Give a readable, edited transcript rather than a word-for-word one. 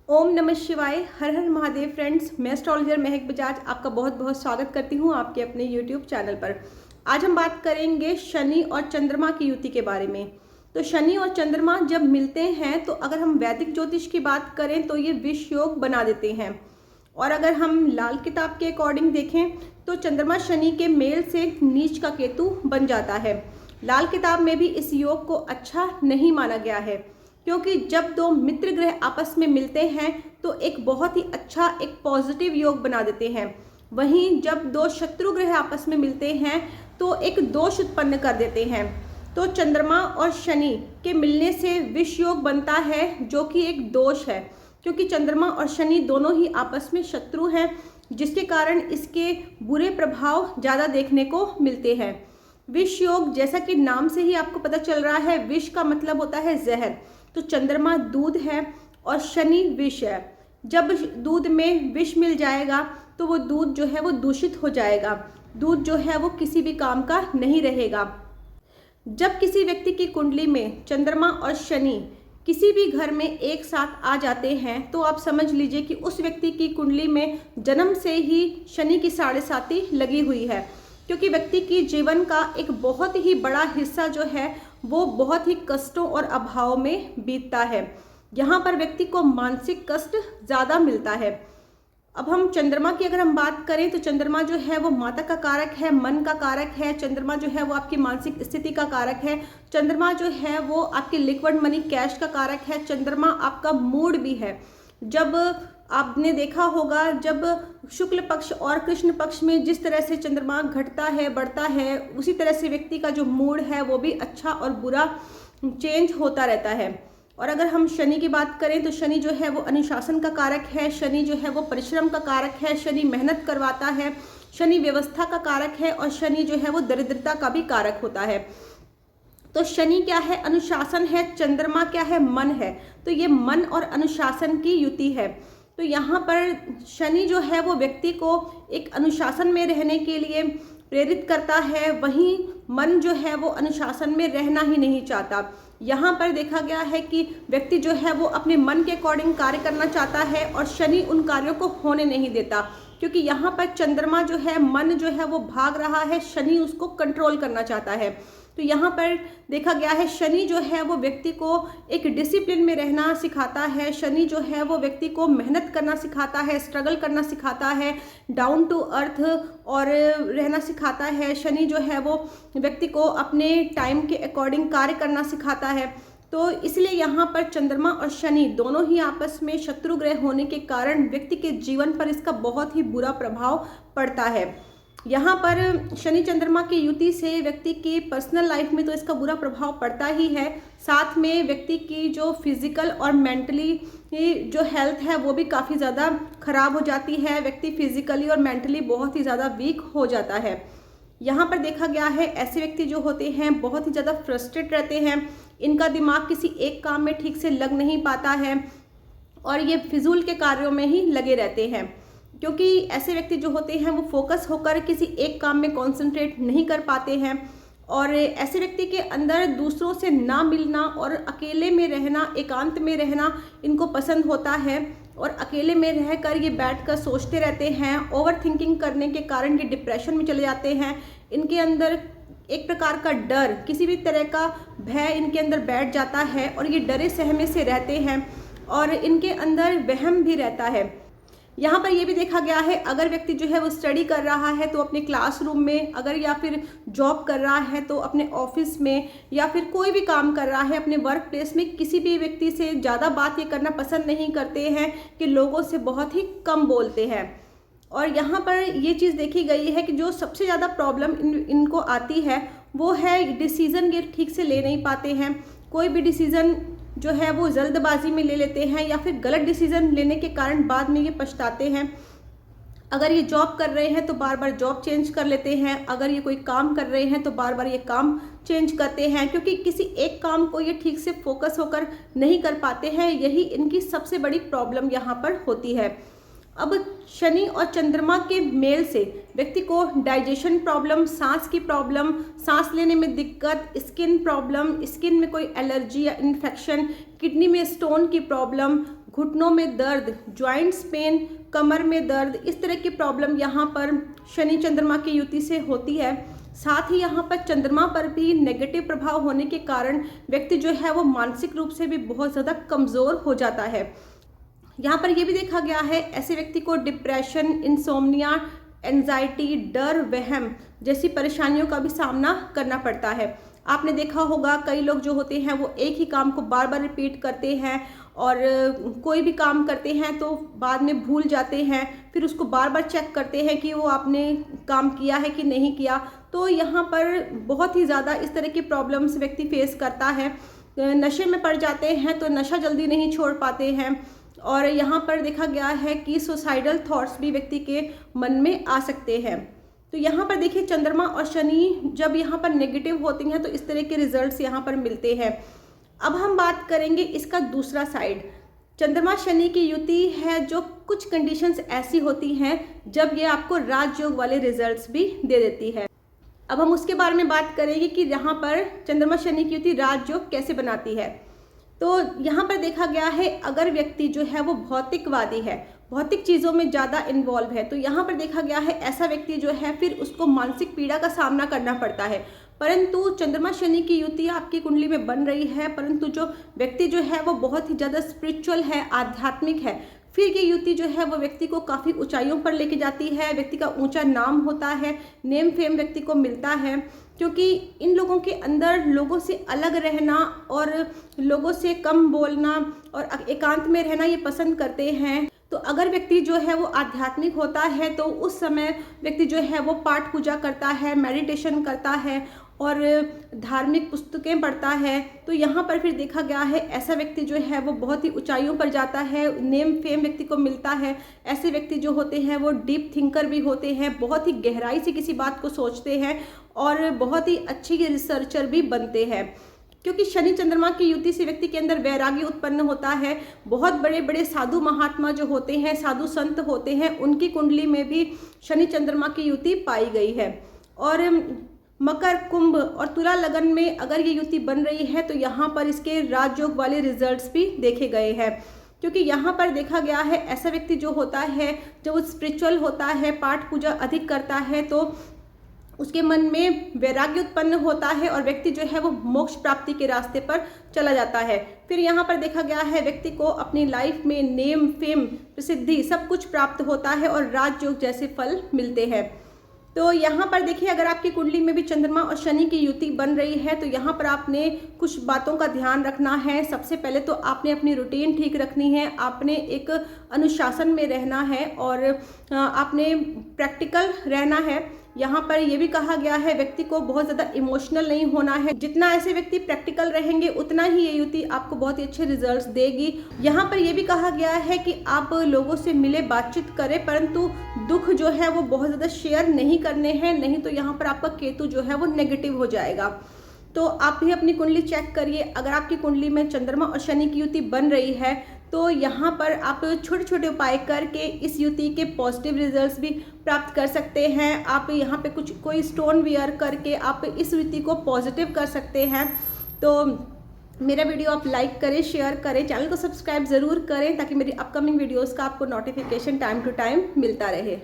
ओम नमः शिवाय। हर हर महादेव। फ्रेंड्स, मैं एस्ट्रोलॉजर महक बजाज आपका बहुत बहुत स्वागत करती हूँ आपके अपने यूट्यूब चैनल पर। आज हम बात करेंगे शनि और चंद्रमा की युति के बारे में। तो शनि और चंद्रमा जब मिलते हैं तो अगर हम वैदिक ज्योतिष की बात करें तो ये विष योग बना देते हैं। और अगर हम लाल किताब के अकॉर्डिंग देखें तो चंद्रमा शनि के मेल से नीच का केतु बन जाता है। लाल किताब में भी इस योग को अच्छा नहीं माना गया है, क्योंकि जब दो मित्र ग्रह आपस में मिलते हैं तो एक बहुत ही अच्छा एक पॉजिटिव योग बना देते हैं। वहीं जब दो शत्रु ग्रह आपस में मिलते हैं तो एक दोष उत्पन्न कर देते हैं। तो चंद्रमा और शनि के मिलने से विष योग बनता है, जो कि एक दोष है, क्योंकि चंद्रमा और शनि दोनों ही आपस में शत्रु हैं, जिसके कारण इसके बुरे प्रभाव ज़्यादा देखने को मिलते हैं। विष योग, जैसा कि नाम से ही आपको पता चल रहा है, विष का मतलब होता है जहर। तो चंद्रमा दूध है और शनि विष है। जब दूध में विष मिल जाएगा तो वो दूध जो है वो दूषित हो जाएगा। दूध जो है वो किसी भी काम का नहीं रहेगा। जब किसी व्यक्ति की कुंडली में चंद्रमा और शनि किसी भी घर में एक साथ आ जाते हैं तो आप समझ लीजिए कि उस व्यक्ति की कुंडली में जन्म से ही शनि की 7.5 लगी हुई है, क्योंकि व्यक्ति की जीवन का एक बहुत ही बड़ा हिस्सा जो है वो बहुत ही कष्टों और अभाव में बीतता है। यहाँ पर व्यक्ति को मानसिक कष्ट ज़्यादा मिलता है। अब हम चंद्रमा की अगर हम बात करें तो चंद्रमा जो है वो माता का कारक है, मन का कारक है। चंद्रमा जो है वो आपकी मानसिक स्थिति का कारक है। चंद्रमा जो है वो आपके लिक्विड मनी कैश का कारक है। चंद्रमा आपका मूड भी है। जब आपने देखा होगा, जब शुक्ल पक्ष और कृष्ण पक्ष में जिस तरह से चंद्रमा घटता है बढ़ता है, उसी तरह से व्यक्ति का जो मूड है वो भी अच्छा और बुरा चेंज होता रहता है। और अगर हम शनि की बात करें तो शनि जो है वो अनुशासन का कारक है। शनि जो है वो परिश्रम का कारक है। शनि मेहनत करवाता है। शनि व्यवस्था का कारक है और शनि जो है वो दरिद्रता का भी कारक होता है। तो शनि क्या है? अनुशासन है। चंद्रमा क्या है? मन है। तो ये मन और अनुशासन की युति है। तो यहाँ पर शनि जो है वो व्यक्ति को एक अनुशासन में रहने के लिए प्रेरित करता है, वहीं मन जो है वो अनुशासन में रहना ही नहीं चाहता। यहाँ पर देखा गया है कि व्यक्ति जो है वो अपने मन के अकॉर्डिंग कार्य करना चाहता है और शनि उन कार्यों को होने नहीं देता, क्योंकि यहाँ पर चंद्रमा जो है, मन जो है वो भाग रहा है, शनि उसको कंट्रोल करना चाहता है। तो यहाँ पर देखा गया है शनि जो है वो व्यक्ति को एक डिसिप्लिन में रहना सिखाता है। शनि जो है वो व्यक्ति को मेहनत करना सिखाता है, स्ट्रगल करना सिखाता है, डाउन टू अर्थ और रहना सिखाता है। शनि जो है वो व्यक्ति को अपने टाइम के अकॉर्डिंग कार्य करना सिखाता है। तो इसलिए यहाँ पर चंद्रमा और शनि दोनों ही आपस में शत्रु ग्रह होने के कारण व्यक्ति के जीवन पर इसका बहुत ही बुरा प्रभाव पड़ता है। यहाँ पर शनि चंद्रमा की युति से व्यक्ति की पर्सनल लाइफ में तो इसका बुरा प्रभाव पड़ता ही है, साथ में व्यक्ति की जो फिजिकल और मेंटली जो हेल्थ है वो भी काफ़ी ज़्यादा खराब हो जाती है। व्यक्ति फिजिकली और मेंटली बहुत ही ज़्यादा वीक हो जाता है। यहाँ पर देखा गया है ऐसे व्यक्ति जो होते हैं बहुत ही ज़्यादा फ्रस्ट्रेट रहते हैं। इनका दिमाग किसी एक काम में ठीक से लग नहीं पाता है और ये फिजूल के कार्यों में ही लगे रहते हैं, क्योंकि ऐसे व्यक्ति जो होते हैं वो फोकस होकर किसी एक काम में कंसंट्रेट नहीं कर पाते हैं। और ऐसे व्यक्ति के अंदर दूसरों से ना मिलना और अकेले में रहना, एकांत में रहना इनको पसंद होता है और अकेले में रहकर ये बैठकर सोचते रहते हैं। ओवर थिंकिंग करने के कारण ये डिप्रेशन में चले जाते हैं। इनके अंदर एक प्रकार का डर, किसी भी तरह का भय इनके अंदर बैठ जाता है और ये डरे सहमे से रहते हैं और इनके अंदर वहम भी रहता है। यहाँ पर ये भी देखा गया है, अगर व्यक्ति जो है वो स्टडी कर रहा है तो अपने क्लासरूम में, अगर या फिर जॉब कर रहा है तो अपने ऑफिस में, या फिर कोई भी काम कर रहा है अपने वर्क प्लेस में, किसी भी व्यक्ति से ज़्यादा बात ये करना पसंद नहीं करते हैं कि लोगों से बहुत ही कम बोलते हैं। और यहाँ पर ये चीज़ देखी गई है कि जो सबसे ज़्यादा प्रॉब्लम इनको आती है वो है डिसीज़न ये ठीक से ले नहीं पाते हैं। कोई भी डिसीज़न जो है वो जल्दबाजी में ले लेते हैं या फिर गलत डिसीज़न लेने के कारण बाद में ये पछताते हैं। अगर ये जॉब कर रहे हैं तो बार बार जॉब चेंज कर लेते हैं। अगर ये कोई काम कर रहे हैं तो बार बार ये काम चेंज करते हैं, क्योंकि किसी एक काम को ये ठीक से फोकस होकर नहीं कर पाते हैं। यही इनकी सबसे बड़ी प्रॉब्लम यहाँ पर होती है। अब शनि और चंद्रमा के मेल से व्यक्ति को डाइजेशन प्रॉब्लम, सांस की प्रॉब्लम, सांस लेने में दिक्कत, स्किन प्रॉब्लम, स्किन में कोई एलर्जी या इन्फेक्शन, किडनी में स्टोन की प्रॉब्लम, घुटनों में दर्द, जॉइंट्स पेन, कमर में दर्द, इस तरह की प्रॉब्लम यहाँ पर शनि चंद्रमा की युति से होती है। साथ ही यहाँ पर चंद्रमा पर भी नेगेटिव प्रभाव होने के कारण व्यक्ति जो है वो मानसिक रूप से भी बहुत ज़्यादा कमज़ोर हो जाता है। यहाँ पर यह भी देखा गया है ऐसे व्यक्ति को डिप्रेशन, इंसोम्निया, एंजाइटी, डर, वहम जैसी परेशानियों का भी सामना करना पड़ता है। आपने देखा होगा कई लोग जो होते हैं वो एक ही काम को बार बार रिपीट करते हैं और कोई भी काम करते हैं तो बाद में भूल जाते हैं, फिर उसको बार बार चेक करते हैं कि वो आपने काम किया है कि नहीं किया। तो यहाँ पर बहुत ही ज़्यादा इस तरह की प्रॉब्लम्स व्यक्ति फेस करता है। नशे में पड़ जाते हैं तो नशा जल्दी नहीं छोड़ पाते हैं और यहाँ पर देखा गया है कि सुसाइडल थॉट्स भी व्यक्ति के मन में आ सकते हैं। तो यहाँ पर देखिए चंद्रमा और शनि जब यहाँ पर नेगेटिव होते हैं तो इस तरह के रिजल्ट्स यहाँ पर मिलते हैं। अब हम बात करेंगे इसका दूसरा साइड। चंद्रमा शनि की युति है जो कुछ कंडीशंस ऐसी होती हैं जब ये आपको राजयोग वाले रिजल्ट्स भी दे देती है। अब हम उसके बारे में बात करेंगे कि यहाँ पर चंद्रमा शनि की युति राजयोग कैसे बनाती है। तो यहाँ पर देखा गया है अगर व्यक्ति जो है वो भौतिकवादी है, भौतिक चीज़ों में ज़्यादा इन्वॉल्व है, तो यहाँ पर देखा गया है ऐसा व्यक्ति जो है फिर उसको मानसिक पीड़ा का सामना करना पड़ता है। परंतु चंद्रमा शनि की युति आपकी कुंडली में बन रही है, परंतु जो व्यक्ति जो है वो बहुत ही ज़्यादा स्पिरिचुअल है, आध्यात्मिक है, फिर ये युति जो है वो व्यक्ति को काफ़ी ऊंचाइयों पर लेके जाती है। व्यक्ति का ऊंचा नाम होता है, नेम फेम व्यक्ति को मिलता है, क्योंकि इन लोगों के अंदर लोगों से अलग रहना और लोगों से कम बोलना और एकांत में रहना ये पसंद करते हैं। तो अगर व्यक्ति जो है वो आध्यात्मिक होता है तो उस समय व्यक्ति जो है वो पाठ पूजा करता है, मेडिटेशन करता है और धार्मिक पुस्तकें पढ़ता है। तो यहाँ पर फिर देखा गया है ऐसा व्यक्ति जो है वो बहुत ही ऊंचाइयों पर जाता है, नेम फेम व्यक्ति को मिलता है। ऐसे व्यक्ति जो होते हैं वो डीप थिंकर भी होते हैं, बहुत ही गहराई से किसी बात को सोचते हैं और बहुत ही अच्छी रिसर्चर भी बनते हैं, क्योंकि शनि चंद्रमा की युति से व्यक्ति के अंदर वैराग्य उत्पन्न होता है। बहुत बड़े बड़े साधु महात्मा जो होते हैं, साधु संत होते हैं, उनकी कुंडली में भी शनि चंद्रमा की युति पाई गई है। और मकर, कुंभ और तुला लगन में अगर ये युति बन रही है तो यहाँ पर इसके राजयोग वाले रिजल्ट्स भी देखे गए हैं, क्योंकि यहाँ पर देखा गया है ऐसा व्यक्ति जो होता है, जब वो स्पिरिचुअल होता है, पाठ पूजा अधिक करता है, तो उसके मन में वैराग्य उत्पन्न होता है और व्यक्ति जो है वो मोक्ष प्राप्ति के रास्ते पर चला जाता है। फिर यहाँ पर देखा गया है व्यक्ति को अपनी लाइफ में नेम फेम प्रसिद्धि सब कुछ प्राप्त होता है और राजयोग जैसे फल मिलते हैं। तो यहाँ पर देखिए अगर आपकी कुंडली में भी चंद्रमा और शनि की युति बन रही है तो यहाँ पर आपने कुछ बातों का ध्यान रखना है। सबसे पहले तो आपने अपनी रूटीन ठीक रखनी है, आपने एक अनुशासन में रहना है और आपने प्रैक्टिकल रहना है। यहाँ पर यह भी कहा गया है व्यक्ति को बहुत ज़्यादा इमोशनल नहीं होना है। जितना ऐसे व्यक्ति प्रैक्टिकल रहेंगे उतना ही ये युति आपको बहुत ही अच्छे रिजल्ट्स देगी। यहाँ पर यह भी कहा गया है कि आप लोगों से मिले, बातचीत करें, परंतु दुख जो है वो बहुत ज़्यादा शेयर नहीं करने हैं, नहीं तो यहाँ पर आपका केतु जो है वो नेगेटिव हो जाएगा। तो आप भी अपनी कुंडली चेक करिए। अगर आपकी कुंडली में चंद्रमा और शनि की युति बन रही है तो यहाँ पर आप छोटे छोटे उपाय करके इस युति के पॉजिटिव रिजल्ट्स भी प्राप्त कर सकते हैं। आप यहाँ पे कोई स्टोन वियर करके आप इस युति को पॉजिटिव कर सकते हैं। तो मेरा वीडियो आप लाइक करें, शेयर करें, चैनल को सब्सक्राइब ज़रूर करें ताकि मेरी अपकमिंग वीडियोज़ का आपको नोटिफिकेशन टाइम टू टाइम मिलता रहे।